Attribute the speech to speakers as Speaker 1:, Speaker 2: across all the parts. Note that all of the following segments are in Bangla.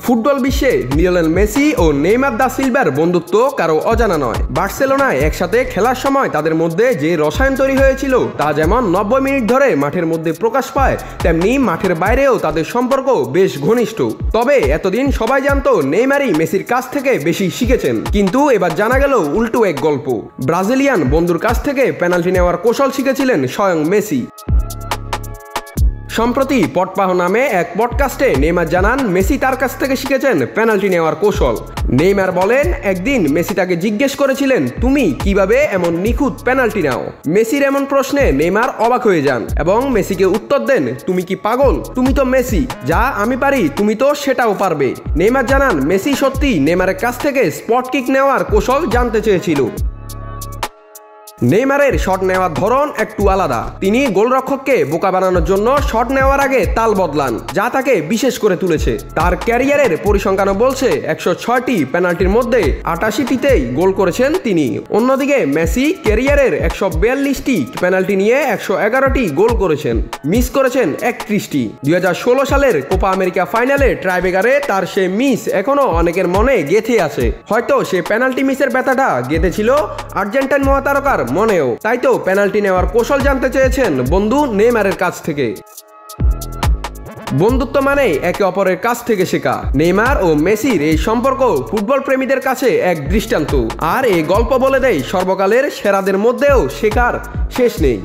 Speaker 1: ফুটবল বিশ্বে লিওনেল মেসি ও নেইমার দা সিলভার বন্ধুত্ব কারো অজানা নয়। বার্সেলোনায় একসাথে খেলার সময় তাদের মধ্যে যে রসায়ন তৈরি হয়েছিল তা যেমন 90 মিনিট ধরে মাঠের মধ্যে প্রকাশ পায়, তেমনি মাঠের বাইরেও তাদের সম্পর্ক বেশ ঘনিষ্ঠ। তবে এতদিন সবাই জানতো নেইমারই মেসির কাছ থেকে বেশি শিখেছেন, কিন্তু এবার জানা গেল উল্টো এক গল্প। ব্রাজিলিয়ান বন্ধুর কাছ থেকে পেনাল্টি নেওয়ার কৌশল শিখেছিলেন স্বয়ং মেসি। সম্প্রতি পটপাহ নামে এক পডকাস্টে নেইমার জানান মেসি তার কাছ থেকে শিখেছেন পেনাল্টি নেওয়ার কৌশল। নেইমার বলেন, একদিন মেসি তাকে জিজ্ঞেস করেছিলেন, তুমি কিভাবে এমন নিখুঁত পেনাল্টি নাও? মেসির এমন প্রশ্নে নেইমার অবাক হয়ে যান এবং মেসিকে উত্তর দেন, তুমি কি পাগল? তুমি তো মেসি, যা আমি পারি তুমি তো সেটাও পারবে। নেইমার জানান মেসি সত্যি নেইমারের কাছ থেকে স্পট কিক নেওয়ার কৌশল জানতে চেয়েছিল। নেইমারের শট নেওয়ার ধরন একটু আলাদা। তিনি গোলরক্ষককে বোকা বানানোর জন্য শট নেওয়ার আগে তাল বদলান, যা তাকে বিশেষ করে তুলেছে। তার ক্যারিয়ারের পরিসংখ্যানও বলছে 106টি পেনাল্টির মধ্যে 88টিতেই গোল করেছেন তিনি। অন্যদিকে মেসি ক্যারিয়ারের 142টি পেনাল্টি নিয়ে 111টি গোল করেছেন, মিস করেছেন 31টি। 2016 সালের কোপা আমেরিকা ফাইনালে ট্রাইব্রেকারে তার সে মিস এখনো অনেকের মনে গেঁথে আছে। হয়তো সে পেনাল্টি মিসের ব্যথাটা গেঁথেছিল আর্জেন্টাইন মহাতারকার মনেও। তাই তো পেনাল্টি নেওয়ার কৌশল জানতে চেয়েছেন বন্ধু নেইমারের কাছ থেকে। বন্ধুত্ব মানে একে অপরের কাছ থেকে শেখা। নেইমার ও মেসির এই সম্পর্ক ফুটবল প্রেমীদের কাছে এক দৃষ্টান্ত। আর এই গল্প বলে দেয় সর্বকালের সেরাদের মধ্যেও শেখার শেষ নেই।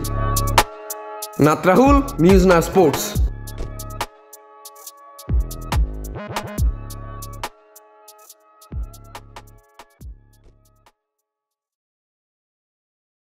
Speaker 1: নাত রাহুল, নিউজ না স্পোর্টস।